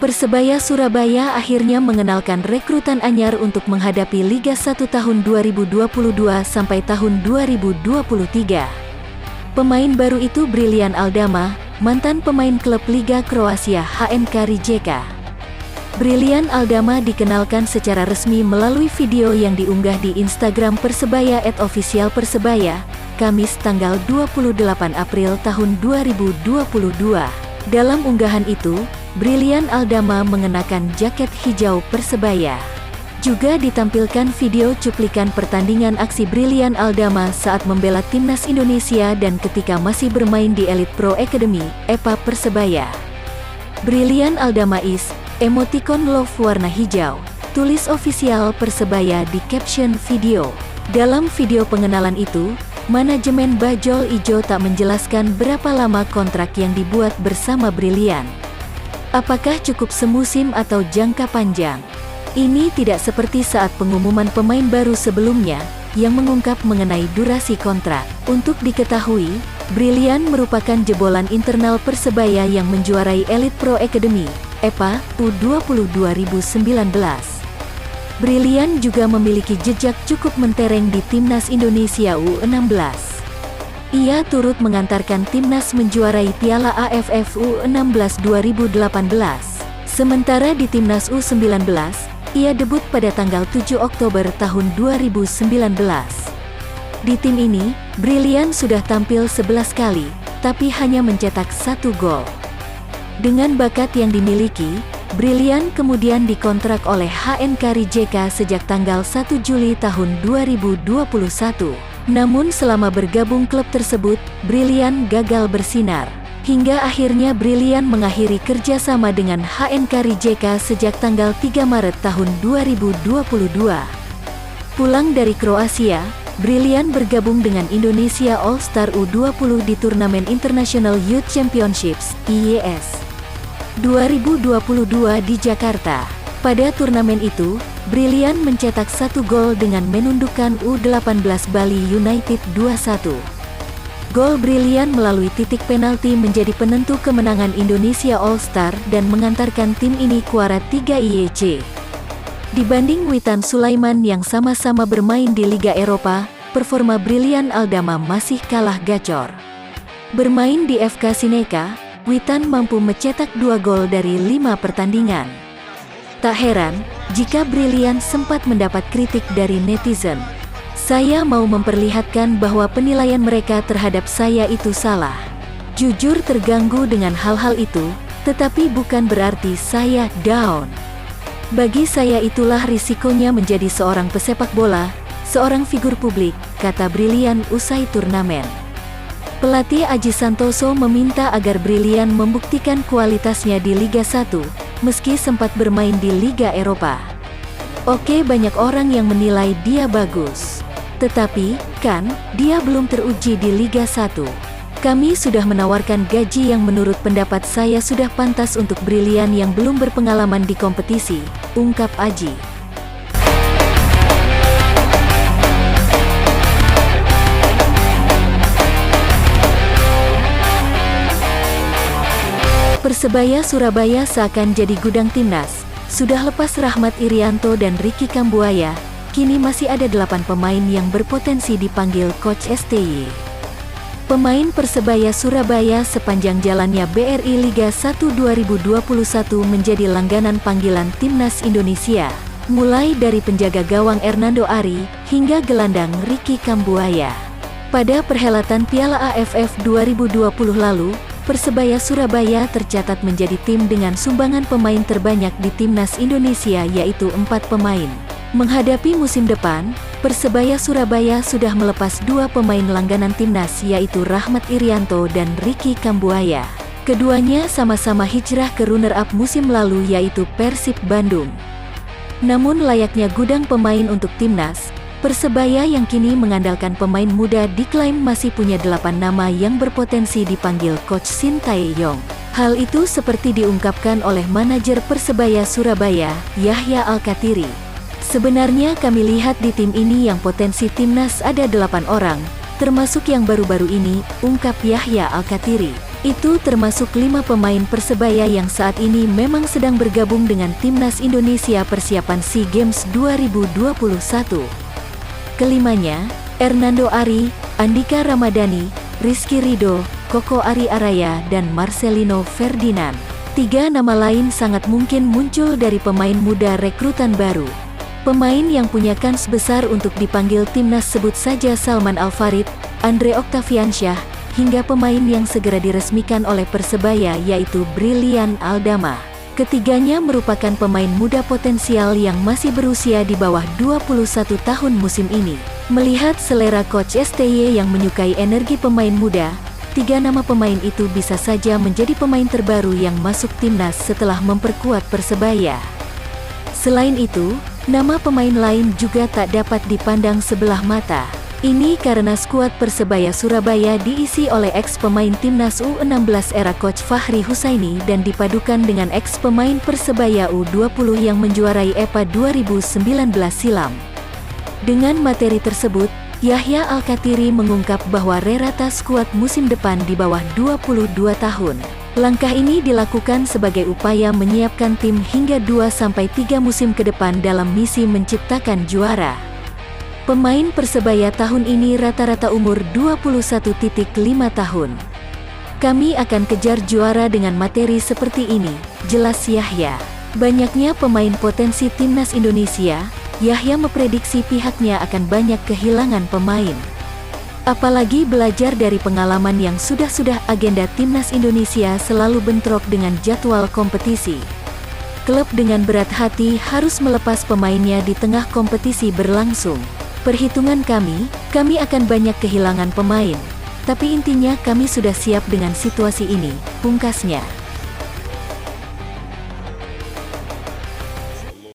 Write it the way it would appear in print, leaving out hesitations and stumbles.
Persebaya Surabaya akhirnya mengenalkan rekrutan anyar untuk menghadapi Liga 1 tahun 2022 sampai tahun 2023. Pemain baru itu Brilian Aldama, mantan pemain klub Liga Kroasia HNK Rijeka. Brilian Aldama dikenalkan secara resmi melalui video yang diunggah di Instagram Persebaya @officialpersebaya, Kamis tanggal 28 April tahun 2022. Dalam unggahan itu, Brilian Aldama mengenakan jaket hijau Persebaya. Juga ditampilkan video cuplikan pertandingan aksi Brilian Aldama saat membela timnas Indonesia dan ketika masih bermain di Elite Pro Academy, EPA Persebaya. Brilian Aldama is, emoticon love warna hijau, tulis official Persebaya di caption video. Dalam video pengenalan itu, manajemen Bajul Ijo tak menjelaskan berapa lama kontrak yang dibuat bersama Brilian. Apakah cukup semusim atau jangka panjang? Ini tidak seperti saat pengumuman pemain baru sebelumnya, yang mengungkap mengenai durasi kontrak. Untuk diketahui, Brilian merupakan jebolan internal Persebaya yang menjuarai Elite Pro Academy, EPA, U20 2019. Brilian juga memiliki jejak cukup mentereng di Timnas Indonesia U16. Ia turut mengantarkan timnas menjuarai Piala AFF U16 2018. Sementara di Timnas U19, ia debut pada tanggal 7 Oktober tahun 2019. Di tim ini, Brilian sudah tampil 11 kali, tapi hanya mencetak 1 gol. Dengan bakat yang dimiliki, Brilian kemudian dikontrak oleh HNK Rijeka sejak tanggal 1 Juli tahun 2021. Namun selama bergabung klub tersebut, Brilian gagal bersinar. Hingga akhirnya Brilian mengakhiri kerjasama dengan HNK Rijeka sejak tanggal 3 Maret tahun 2022. Pulang dari Kroasia, Brilian bergabung dengan Indonesia All-Star U20 di Turnamen International Youth Championships, IYS, 2022 di Jakarta. Pada turnamen itu, Brilian mencetak 1 gol dengan menundukkan U18 Bali United 2-1. Gol Brilian melalui titik penalti menjadi penentu kemenangan Indonesia All-Star dan mengantarkan tim ini kuara 3 IEC. Dibanding Witan Sulaiman yang sama-sama bermain di Liga Eropa, performa Brilian Aldama masih kalah gacor. Bermain di FK Sineka, Witan mampu mencetak 2 gol dari 5 pertandingan. Tak heran, jika Brilian sempat mendapat kritik dari netizen. Saya mau memperlihatkan bahwa penilaian mereka terhadap saya itu salah. Jujur terganggu dengan hal-hal itu, tetapi bukan berarti saya down. Bagi saya itulah risikonya menjadi seorang pesepak bola, seorang figur publik, kata Brilian usai turnamen. Pelatih Aji Santoso meminta agar Brilian membuktikan kualitasnya di Liga 1, meski sempat bermain di Liga Eropa. Oke, banyak orang yang menilai dia bagus. Tetapi, kan, dia belum teruji di Liga 1. Kami sudah menawarkan gaji yang menurut pendapat saya sudah pantas untuk Brilian yang belum berpengalaman di kompetisi, ungkap Aji. Persebaya Surabaya seakan jadi gudang timnas. Sudah lepas Rahmat Irianto dan Ricky Kambuaya, kini masih ada 8 pemain yang berpotensi dipanggil Coach STY. Pemain Persebaya Surabaya sepanjang jalannya BRI Liga 1 2021 menjadi langganan panggilan Timnas Indonesia, mulai dari penjaga gawang Hernando Ari, hingga gelandang Ricky Kambuaya. Pada perhelatan Piala AFF 2020 lalu, Persebaya Surabaya tercatat menjadi tim dengan sumbangan pemain terbanyak di Timnas Indonesia yaitu 4 pemain. Menghadapi musim depan, Persebaya Surabaya sudah melepas 2 pemain langganan Timnas yaitu Rahmat Irianto dan Ricky Kambuaya. Keduanya sama-sama hijrah ke runner-up musim lalu yaitu Persib Bandung. Namun layaknya gudang pemain untuk Timnas, Persebaya yang kini mengandalkan pemain muda diklaim masih punya 8 nama yang berpotensi dipanggil Coach Shin Tae-yong. Hal itu seperti diungkapkan oleh manajer Persebaya Surabaya, Yahya Al-Kathiri. Sebenarnya kami lihat di tim ini yang potensi timnas ada 8 orang, termasuk yang baru-baru ini, ungkap Yahya Al-Kathiri. Itu termasuk 5 pemain Persebaya yang saat ini memang sedang bergabung dengan Timnas Indonesia persiapan SEA Games 2021. Kelimanya, Hernando Ari, Andika Ramadhani, Rizky Ridho, Koko Ari Araya, dan Marcelino Ferdinand. 3 nama lain sangat mungkin muncul dari pemain muda rekrutan baru. Pemain yang punya kans besar untuk dipanggil timnas sebut saja Salman Al-Farid, Andre Octaviansyah, hingga pemain yang segera diresmikan oleh Persebaya yaitu Brilian Aldama. Ketiganya merupakan pemain muda potensial yang masih berusia di bawah 21 tahun musim ini. Melihat selera Coach STY yang menyukai energi pemain muda, 3 nama pemain itu bisa saja menjadi pemain terbaru yang masuk timnas setelah memperkuat Persebaya. Selain itu, nama pemain lain juga tak dapat dipandang sebelah mata. Ini karena skuad Persebaya Surabaya diisi oleh ex-pemain Timnas U16 era Coach Fahri Husaini dan dipadukan dengan ex-pemain Persebaya U20 yang menjuarai EPA 2019 silam. Dengan materi tersebut, Yahya Al-Kathiri mengungkap bahwa rata skuad musim depan di bawah 22 tahun. Langkah ini dilakukan sebagai upaya menyiapkan tim hingga 2-3 musim ke depan dalam misi menciptakan juara. Pemain Persebaya tahun ini rata-rata umur 21,5 tahun. Kami akan kejar juara dengan materi seperti ini, jelas Yahya. Banyaknya pemain potensi Timnas Indonesia, Yahya memprediksi pihaknya akan banyak kehilangan pemain. Apalagi belajar dari pengalaman yang sudah agenda Timnas Indonesia selalu bentrok dengan jadwal kompetisi. Klub dengan berat hati harus melepas pemainnya di tengah kompetisi berlangsung. Perhitungan kami akan banyak kehilangan pemain. Tapi intinya kami sudah siap dengan situasi ini, pungkasnya.